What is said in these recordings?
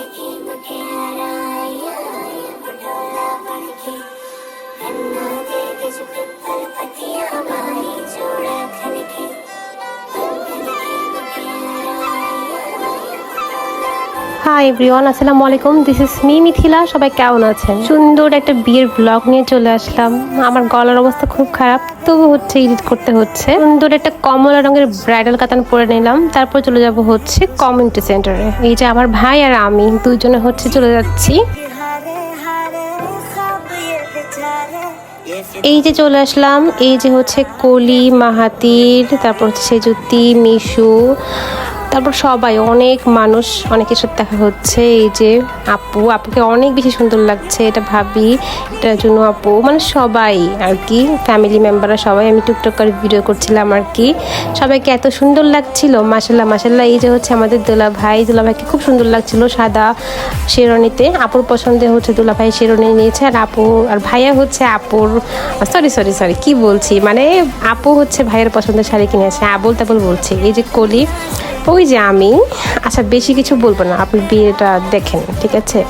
Hi everyone, আসসালামু আলাইকুম। This is me Mithila. সবাই কেমন আছেন? সুন্দর একটা বিয়ের ব্লগ নিয়ে চলে আসলাম। আমার গলার অবস্থা খুব খারাপ, তবু হচ্ছে এডিট করতে হচ্ছে। সুন্দর একটা কমলা রঙের ব্রাইডাল কাতান পরে নিলাম, তারপর চলে যাব হচ্ছে কমিউনিটি সেন্টারে। এই যে আমার ভাই আর আমি দুইজনে হচ্ছে চলে যাচ্ছি। এই যে চলে আসলাম, এই যে হচ্ছে কলি, মাহাতির, তারপর হচ্ছে সেজুতি, মিশু, তারপর সবাই অনেক মানুষ, অনেকের সাথে দেখা হচ্ছে। এই যে আপুকে অনেক বেশি সুন্দর লাগছে, এটা ভাবি, এটা জন্য আপু, মানে সবাই আর কি, ফ্যামিলি মেম্বাররা সবাই। আমি টুকটাক করে ভিডিও করছিলাম আর কি। সবাইকে এত সুন্দর লাগছিল, মাশাল্লাহ মাশাল্লাহ। এই যে হচ্ছে আমাদের দুলাভাইকে খুব সুন্দর লাগছিল সাদা শেরওয়ানিতে। আপুর পছন্দে হচ্ছে দুলাভাই শেরওয়ানি নিয়েছে, আর ভাইয়া হচ্ছে আপুর সরি কি বলছি, মানে আপু হচ্ছে ভাইয়ের পছন্দের শাড়ি কিনেছে, আবুল তাবুল বলছি। এই যে কলি, ওই যে আমি। আচ্ছা, বেশি কিছু বলবো না, আপনি বিয়েটা দেখেন, ঠিক আছে?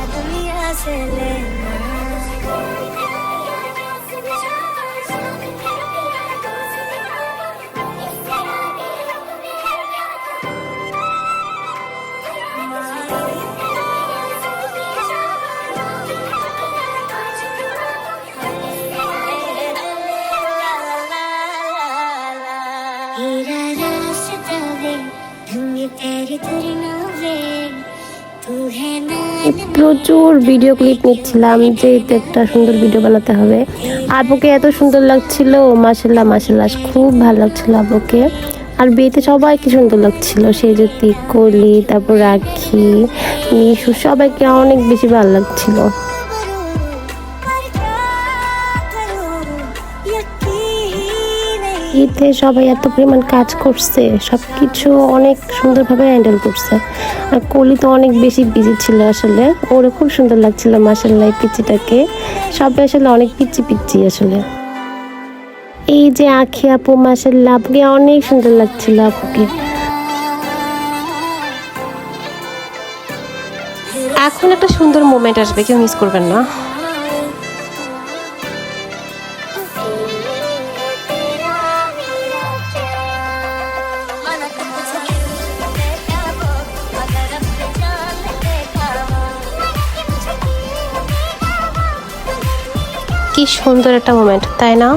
প্রচুর ভিডিও ক্লিপ নিচ্ছিলাম, যে একটা সুন্দর ভিডিও বানাতে হবে। আপুকে এত সুন্দর লাগছিল, মাশাল্লাহ মাশাল্লাহ, খুব ভালো লাগছিল আপুকে। আর বিয়েতে সবাইকে সুন্দর লাগছিল, সেজুতি, কলি, তারপর রাখি, মিশু, সবাইকে অনেক বেশি ভালো লাগছিল। ঈদে সবাই এত পরিমাণ কাজ করছে, সবকিছু অনেক সুন্দরভাবে হ্যান্ডেল করছে। আর কলি তো অনেক বেশি বিজি ছিল, আসলে ওরও খুব সুন্দর লাগছিল মাশাল্লাহ এই পিচ্চিটাকে। সবাই আসলে অনেক পিচ্চি আসলে। এই যে আখি আপু, মাশাল্লাহ আপুকে অনেক সুন্দর লাগছিল আপুকে। এখন একটা সুন্দর মোমেন্ট আসবে, কেউ মিস করবেন না। কি সুন্দর একটা মোমেন্ট, তাই না?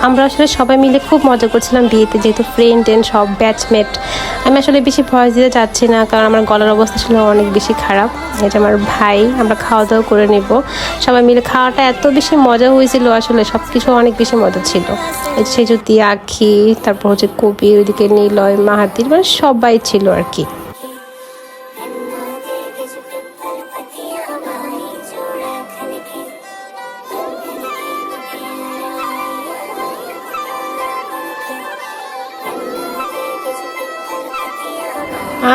আমরা আসলে সবাই মিলে খুব মজা করছিলাম বিয়েতে, যেহেতু ফ্রেন্ড এন্ড সব ব্যাচমেট। আমি আসলে বেশি ভয়েস দিতে চাচ্ছি না, কারণ আমার গলার অবস্থা ছিল অনেক বেশি খারাপ। এটা আমার ভাই, আমরা খাওয়া দাওয়া করে নেব সবাই মিলে। খাওয়াটা এত বেশি মজা হয়েছিল, আসলে সব কিছু অনেক বেশি মজা ছিল। সে যদি আখি, তারপর হচ্ছে কবি, ওইদিকে নিলয়, মাহাতির, মানে সবাই ছিল আর কি।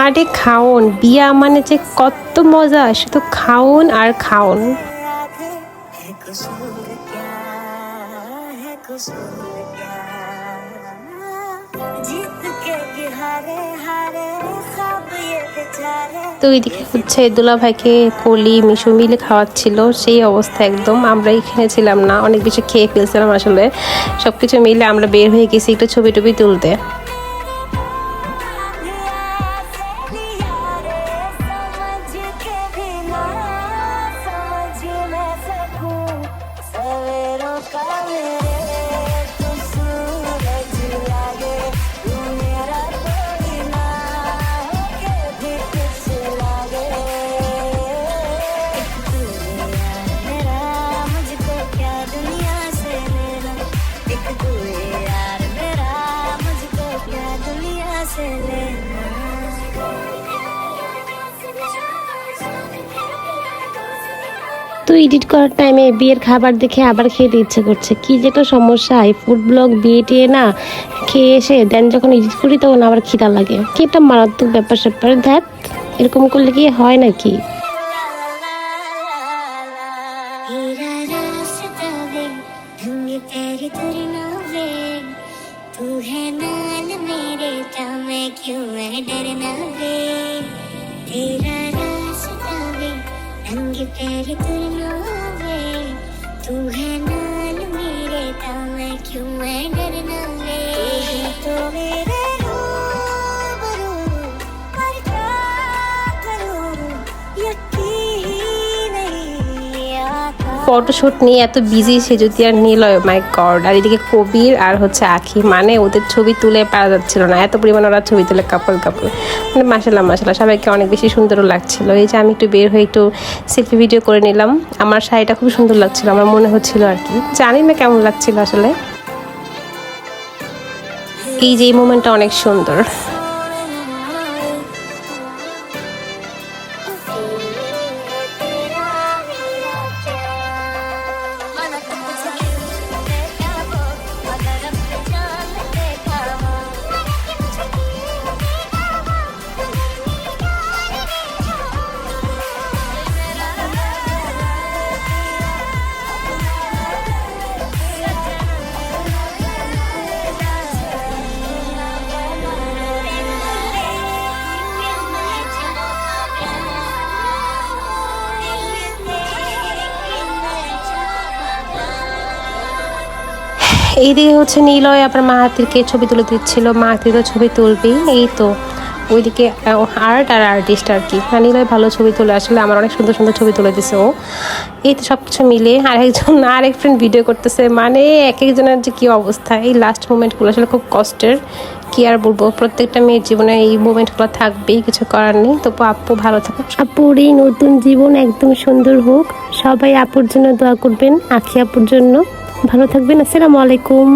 আরে খাওন, বিয়া মানে যে কত মজা, শুধু খাওন আর খাওন। তো ওইদিকে হচ্ছে দুলাভাইকে কলি, মিশু মিলে খাওয়াচ্ছিল, সেই অবস্থা একদম। আমরা এখানে ছিলাম না, অনেক বেশি খেয়ে ফেলছিলাম আসলে। সবকিছু মিলে আমরা বের হয়ে গেছি একটু ছবি টবি তুলতে। তো এডিট করার টাইমে বিয়ের খাবার দেখে আবার খেতে ইচ্ছে করছে। কি যেটা সমস্যা, এই ফুড ব্লগ বিয়ে টিয়ে না খেয়ে এসে দেন যখন এডিট করি তখন আবার খিদা লাগে। কি একটা মারাত্মক ব্যাপার স্যাপার, ধ্যাত, এরকম করলে কি হয় নাকি? तेरी तुलना में तू है नाल मेरे ता मैं क्यों मैं डरना वे तो मेरे रूबरू पर क्या करूं यकीन नहीं आता ফটোশুট নিয়ে এত বিজি সেজুতি আর নিলয়, মাই গড। আর এদিকে কবির আর হচ্ছে আখি, মানে ওদের ছবি তুলে পারা যাচ্ছিল না, এত পরিমাণ ওরা ছবি তুলে কাপল কাপল। মানে মাশাল্লাহ মাশাল্লাহ, সবাইকে অনেক বেশি সুন্দরও লাগছিল। এই যে আমি একটু বের হয়ে একটু সেলফি ভিডিও করে নিলাম। আমার শাড়িটা খুব সুন্দর লাগছিল, আমার মনে হচ্ছিল আর কি, জানি না কেমন লাগছিল আসলে। এই যে এই মোমেন্টটা অনেক সুন্দর। এইদিকে হচ্ছে নিলয় আবার মাহাতিরকে ছবি তুলে দিচ্ছিল, মাহাতিরও ছবি তুলবি। এই তো ওইদিকে আর্ট আর আর্টিস্ট আর কি। নিলয় ভালো ছবি তুলে, আসলে আমার অনেক সুন্দর সুন্দর ছবি তুলে দিছে ও। এই তো সব কিছু মিলে আরেক ফ্রেন্ড ভিডিও করতেছে, মানে এক একজনের যে কী অবস্থা। এই লাস্ট মোমেন্টগুলো আসলে খুব কষ্টের, কি আর বলবো, প্রত্যেকটা মেয়ের জীবনে এই মোমেন্টগুলো থাকবেই, কিছু করার নেই। তবু আপু ভালো থাকুক, আপুর এই নতুন জীবন একদম সুন্দর হোক। সবাই আপুর জন্য দোয়া করবেন, আখি আপুর জন্য। ভালো থাকবেন। আসসালামু আলাইকুম।